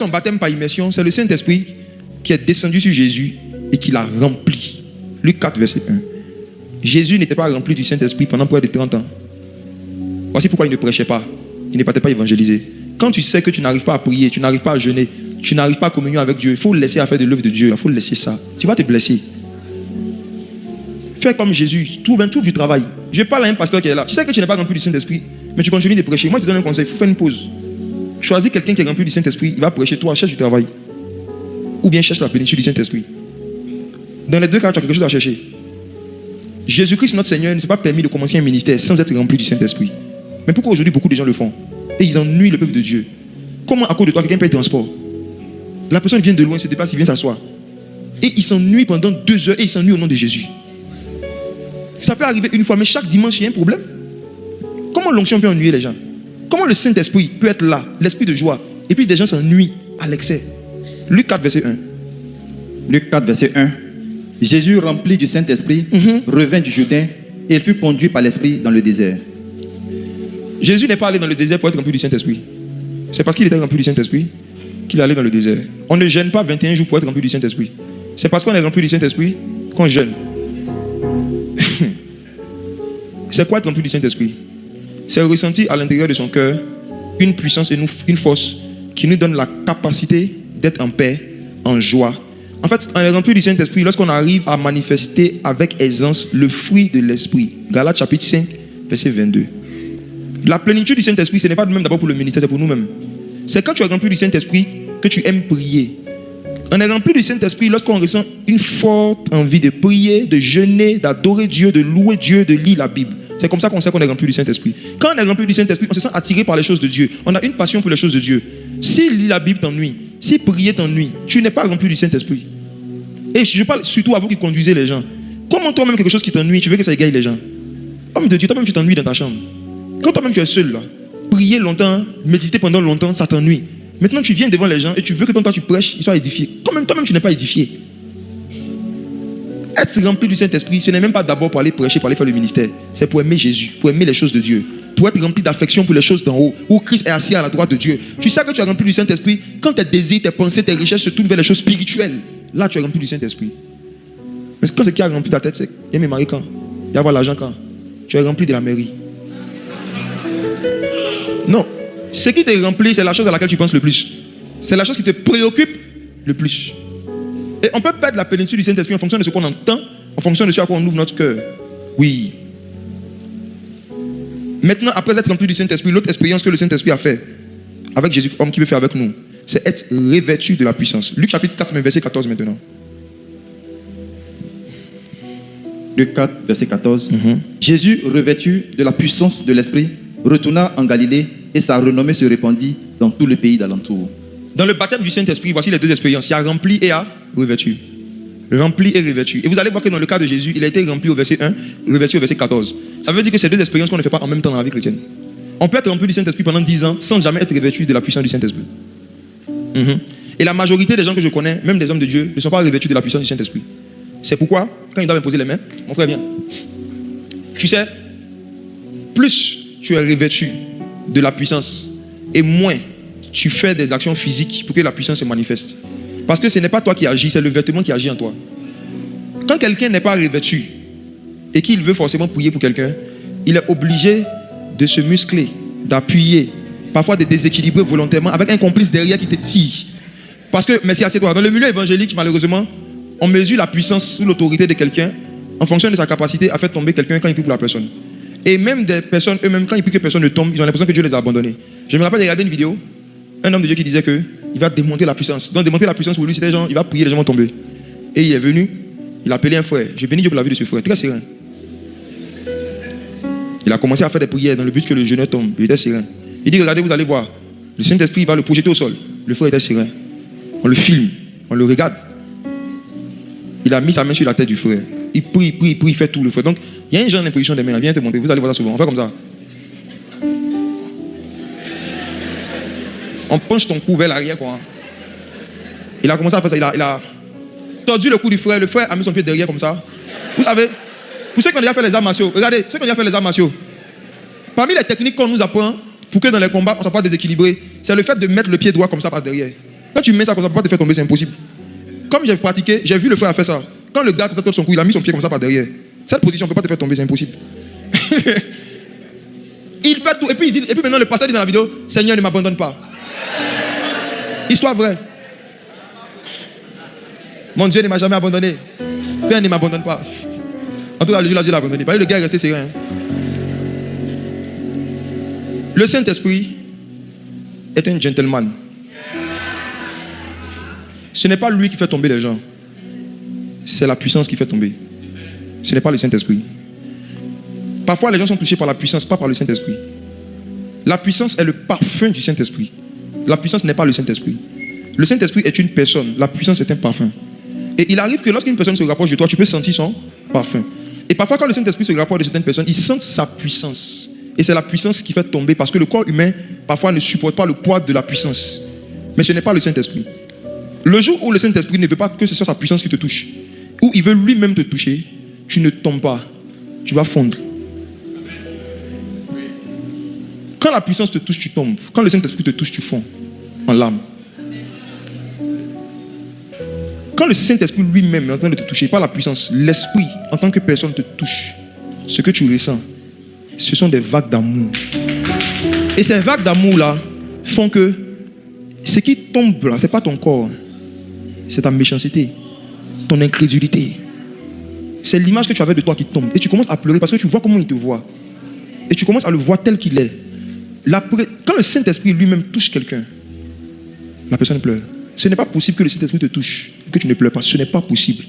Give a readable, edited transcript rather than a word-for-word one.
Son baptême par immersion, c'est le Saint-Esprit qui est descendu sur Jésus et qui l'a rempli. Luc 4, verset 1. Jésus n'était pas rempli du Saint-Esprit pendant près de 30 ans. Voici pourquoi il ne prêchait pas. Il ne partait pas évangéliser. Quand tu sais que tu n'arrives pas à prier, tu n'arrives pas à jeûner, tu n'arrives pas à communion avec Dieu, il faut laisser à faire de l'œuvre de Dieu. Il faut laisser ça. Tu vas te blesser. Fais comme Jésus. Trouve du travail. Je parle à un pasteur qui est là. Tu sais que tu n'es pas rempli du Saint-Esprit, mais tu continues de prêcher. Moi, je te donne un conseil. Il faut faire une pause. Choisis quelqu'un qui est rempli du Saint-Esprit. Il va prêcher. Toi, cherche du travail. Ou bien cherche la plénitude du Saint-Esprit. Dans les deux cas, tu as quelque chose à chercher. Jésus-Christ, notre Seigneur, ne s'est pas permis de commencer un ministère sans être rempli du Saint-Esprit. Mais pourquoi aujourd'hui beaucoup de gens le font? Et ils ennuient le peuple de Dieu. Comment à cause de toi quelqu'un paye le transport? La personne vient de loin, se déplace, il vient s'asseoir. Et il s'ennuie pendant 2 heures et il s'ennuie au nom de Jésus. Ça peut arriver une fois, mais chaque dimanche, il y a un problème. Comment l'onction peut ennuyer les gens? Comment le Saint-Esprit peut être là, l'esprit de joie, et puis des gens s'ennuient à l'excès? Luc 4, verset 1. Luc 4, verset 1. Jésus, rempli du Saint-Esprit, revint du Jourdain et il fut conduit par l'Esprit dans le désert. Jésus n'est pas allé dans le désert pour être rempli du Saint-Esprit. C'est parce qu'il était rempli du Saint-Esprit qu'il allait dans le désert. On ne jeûne pas 21 jours pour être rempli du Saint-Esprit. C'est parce qu'on est rempli du Saint-Esprit qu'on jeûne. C'est quoi être rempli du Saint-Esprit? C'est ressentir à l'intérieur de son cœur une puissance et une force qui nous donne la capacité d'être en paix, en joie. En fait, on est rempli du Saint-Esprit lorsqu'on arrive à manifester avec aisance le fruit de l'Esprit. Galates chapitre 5, verset 22. La plénitude du Saint-Esprit, ce n'est pas même d'abord pour le ministère, c'est pour nous-mêmes. C'est quand tu es rempli du Saint-Esprit que tu aimes prier. On est rempli du Saint-Esprit lorsqu'on ressent une forte envie de prier, de jeûner, d'adorer Dieu, de louer Dieu, de lire la Bible. C'est comme ça qu'on sait qu'on est rempli du Saint-Esprit. Quand on est rempli du Saint-Esprit, on se sent attiré par les choses de Dieu. On a une passion pour les choses de Dieu. Si lire la Bible t'ennuie, si prier t'ennuie, tu n'es pas rempli du Saint-Esprit. Et je parle surtout à vous qui conduisez les gens. Comment toi-même quelque chose qui t'ennuie, tu veux que ça égaye les gens? Homme de Dieu, toi-même tu t'ennuies dans ta chambre. Quand toi-même tu es seul là, prier longtemps, méditer pendant longtemps, ça t'ennuie. Maintenant tu viens devant les gens et tu veux que quand toi tu prêches, ils soient édifiés. Toi-même tu n'es pas édifié. Être rempli du Saint-Esprit, ce n'est même pas d'abord pour aller prêcher, pour aller faire le ministère. C'est pour aimer Jésus, pour aimer les choses de Dieu. Pour être rempli d'affection pour les choses d'en haut, où Christ est assis à la droite de Dieu. Tu sais que tu es rempli du Saint-Esprit quand tes désirs, tes pensées, tes recherches se tournent vers les choses spirituelles. Là, tu es rempli du Saint-Esprit. Mais quand c'est qui a rempli ta tête, c'est il y a mes maris quand? Il y a avoir l'argent quand? Tu es rempli de la mairie. Non. Ce qui te remplit, c'est la chose à laquelle tu penses le plus. C'est la chose qui te préoccupe le plus. Et on peut perdre la plénitude du Saint-Esprit en fonction de ce qu'on entend, en fonction de ce à quoi on ouvre notre cœur. Oui. Maintenant, après être rempli du Saint-Esprit, l'autre expérience que le Saint-Esprit a fait avec Jésus, homme qui veut faire avec nous, c'est être revêtu de la puissance. Luc chapitre 4, verset 14 maintenant. Luc 4, verset 14. Jésus, revêtu de la puissance de l'Esprit, retourna en Galilée et sa renommée se répandit dans tout le pays d'alentour. Dans le baptême du Saint-Esprit, voici les deux expériences. Il y a rempli et a revêtu. Rempli et revêtu. Et vous allez voir que dans le cas de Jésus, il a été rempli au verset 1, revêtu au verset 14. Ça veut dire que c'est deux expériences qu'on ne fait pas en même temps dans la vie chrétienne. On peut être rempli du Saint-Esprit pendant 10 ans sans jamais être revêtu de la puissance du Saint-Esprit. Et la majorité des gens que je connais, même des hommes de Dieu, ne sont pas revêtus de la puissance du Saint-Esprit. C'est pourquoi, quand ils doivent imposer les mains, mon frère, viens. Tu sais, plus tu es revêtu de la puissance et moins tu fais des actions physiques pour que la puissance se manifeste. Parce que ce n'est pas toi qui agis, c'est le vêtement qui agit en toi. Quand quelqu'un n'est pas revêtu et qu'il veut forcément prier pour quelqu'un, il est obligé de se muscler, d'appuyer, parfois de déséquilibrer volontairement avec un complice derrière qui te tire. Parce que, merci à toi, dans le milieu évangélique, malheureusement, on mesure la puissance ou l'autorité de quelqu'un en fonction de sa capacité à faire tomber quelqu'un quand il prie pour la personne. Et même des personnes eux-mêmes, quand ils prient que personne ne tombe, ils ont l'impression que Dieu les a abandonnés. Je me rappelle de regarder une vidéo, un homme de Dieu qui disait qu'il va démonter la puissance. Donc démonter la puissance pour lui, c'était genre, il va prier, les gens vont tomber. Et il est venu, il a appelé un frère. Je bénis Dieu pour la vie de ce frère, très serein. Il a commencé à faire des prières dans le but que le jeûneur tombe. Il était serein. Il dit, regardez, vous allez voir. Le Saint-Esprit va le projeter au sol. Le frère était serein. On le filme, on le regarde. Il a mis sa main sur la tête du frère. Il prie, il fait tout le frère. Donc, il y a un genre d'imposition des mains. Viens te montrer, vous allez voir ça souvent. On fait comme ça. On penche ton cou vers l'arrière, quoi. Il a commencé à faire ça. Il a tordu le cou du frère. Le frère a mis son pied derrière comme ça. Vous savez, pour ceux qui ont déjà fait les arts martiaux, regardez, ceux qui ont déjà fait les arts martiaux, parmi les techniques qu'on nous apprend pour que dans les combats, on ne soit pas déséquilibré, c'est le fait de mettre le pied droit comme ça par derrière. Quand tu mets ça comme ça, pour pas te faire tomber, c'est impossible. Comme j'ai pratiqué, j'ai vu le frère faire ça. Quand le gars tape son cou, il a mis son pied comme ça par derrière. Cette position, on ne peut pas te faire tomber, c'est impossible. Il fait tout. Et puis maintenant, le pasteur dit dans la vidéo, Seigneur, ne m'abandonne pas. Histoire vraie. Mon Dieu ne m'a jamais abandonné. Père ne m'abandonne pas. En tout cas, le Dieu l'a abandonné. Le gars est resté serein. Le Saint-Esprit est un gentleman. Ce n'est pas lui qui fait tomber les gens. C'est la puissance qui fait tomber. Ce n'est pas le Saint-Esprit. Parfois, les gens sont touchés par la puissance, pas par le Saint-Esprit. La puissance est le parfum du Saint-Esprit. La puissance n'est pas le Saint-Esprit. Le Saint-Esprit est une personne. La puissance est un parfum. Et il arrive que lorsqu'une personne se rapproche de toi, tu peux sentir son parfum. Et parfois, quand le Saint-Esprit se rapproche de certaines personnes, ils sentent sa puissance. Et c'est la puissance qui fait tomber. Parce que le corps humain, parfois, ne supporte pas le poids de la puissance. Mais ce n'est pas le Saint-Esprit. Le jour où le Saint-Esprit ne veut pas que ce soit sa puissance qui te touche, où il veut lui-même te toucher, tu ne tombes pas. Tu vas fondre. Quand la puissance te touche, tu tombes. Quand le Saint-Esprit te touche, tu fonds en larmes. Quand le Saint-Esprit lui-même est en train de te toucher, pas la puissance, l'Esprit en tant que personne te touche, ce que tu ressens, ce sont des vagues d'amour. Et ces vagues d'amour-là font que ce qui tombe là, ce n'est pas ton corps, c'est ta méchanceté, ton incrédulité. C'est l'image que tu avais de toi qui tombe. Et tu commences à pleurer parce que tu vois comment il te voit. Et tu commences à le voir tel qu'il est. Quand le Saint-Esprit lui-même touche quelqu'un, la personne pleure. Ce n'est pas possible que le Saint-Esprit te touche et que tu ne pleures pas. Ce n'est pas possible.